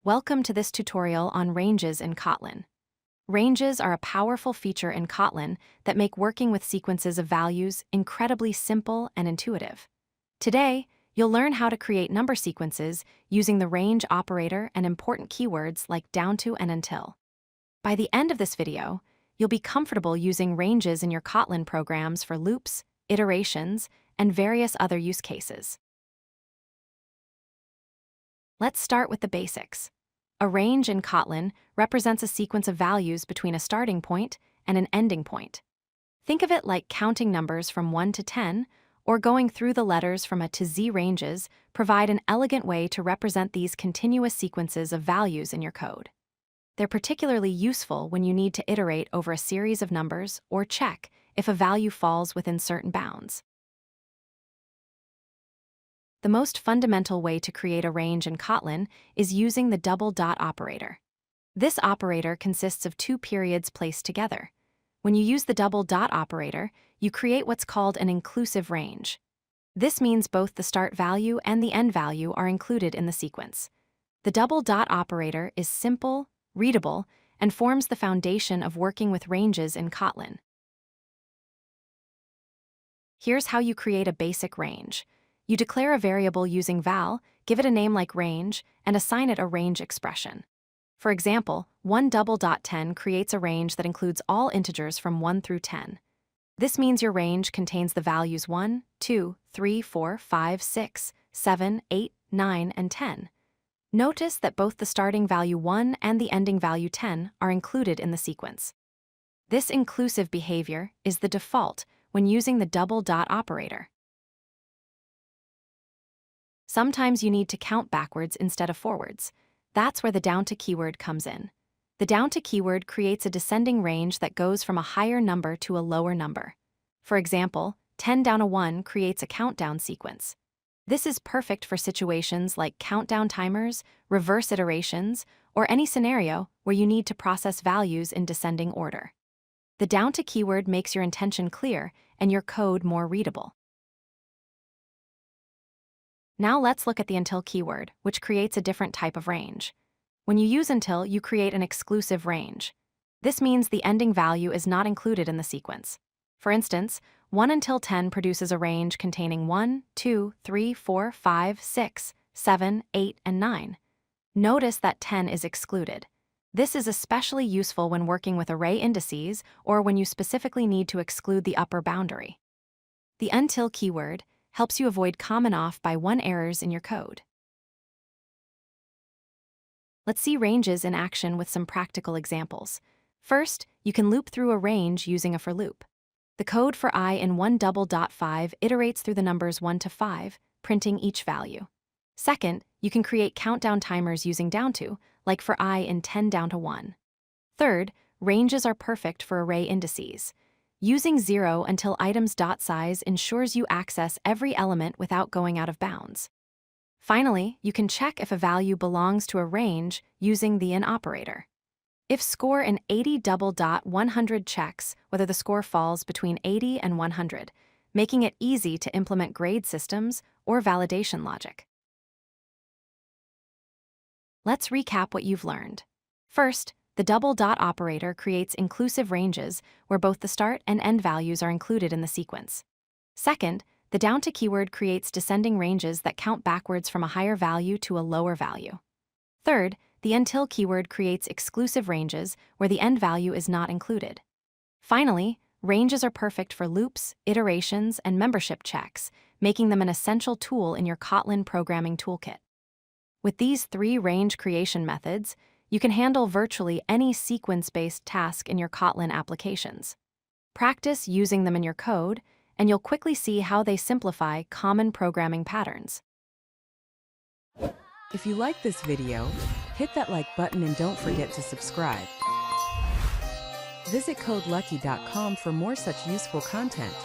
Welcome to this tutorial on ranges in Kotlin. Ranges are a powerful feature in Kotlin that make working with sequences of values incredibly simple and intuitive. Today, you'll learn how to create number sequences using the range operator and important keywords like downTo and until. By the end of this video, you'll be comfortable using ranges in your Kotlin programs for loops, iterations, and various other use cases. Let's start with the basics. A range in Kotlin represents a sequence of values between a starting point and an ending point. Think of it like counting numbers from 1 to 10, or going through the letters from A to Z. Ranges provide an elegant way to represent these continuous sequences of values in your code. They're particularly useful when you need to iterate over a series of numbers or check if a value falls within certain bounds. The most fundamental way to create a range in Kotlin is using the double dot operator. This operator consists of two periods placed together. When you use the double dot operator, you create what's called an inclusive range. This means both the start value and the end value are included in the sequence. The double dot operator is simple, readable, and forms the foundation of working with ranges in Kotlin. Here's how you create a basic range. You declare a variable using val, give it a name like range, and assign it a range expression. For example, 1:10 creates a range that includes all integers from 1 through 10. This means your range contains the values 1, 2, 3, 4, 5, 6, 7, 8, 9, and 10. Notice that both the starting value 1 and the ending value 10 are included in the sequence. This inclusive behavior is the default when using the double dot operator. Sometimes you need to count backwards instead of forwards. That's where the downTo keyword comes in. The downTo keyword creates a descending range that goes from a higher number to a lower number. For example, 10 down to 1 creates a countdown sequence. This is perfect for situations like countdown timers, reverse iterations, or any scenario where you need to process values in descending order. The downTo keyword makes your intention clear and your code more readable. Now let's look at the until keyword, which creates a different type of range. When you use until, you create an exclusive range. This means the ending value is not included in the sequence. For instance, 1 until 10 produces a range containing 1, 2, 3, 4, 5, 6, 7, 8, and 9. Notice that 10 is excluded. This is especially useful when working with array indices or when you specifically need to exclude the upper boundary. The until keyword helps you avoid common off by 1 errors in your code. Let's see ranges in action with some practical examples. First, you can loop through a range using a for loop. The code for I in 1:5 iterates through the numbers 1 to 5, printing each value. Second, you can create countdown timers using downTo, like for I in 10 down to 1. Third, ranges are perfect for array indices. Using 0 until items.size ensures you access every element without going out of bounds. Finally, you can check if a value belongs to a range using the in operator. If score in 80:100 checks whether the score falls between 80 and 100, making it easy to implement grade systems or validation logic. Let's recap what you've learned. First, the double dot operator creates inclusive ranges where both the start and end values are included in the sequence. Second, the downTo keyword creates descending ranges that count backwards from a higher value to a lower value. Third, the until keyword creates exclusive ranges where the end value is not included. Finally, ranges are perfect for loops, iterations, and membership checks, making them an essential tool in your Kotlin programming toolkit. With these 3 range creation methods, you can handle virtually any sequence-based task in your Kotlin applications. Practice using them in your code, and you'll quickly see how they simplify common programming patterns. If you like this video, hit that like button and don't forget to subscribe. Visit codelucky.com for more such useful content.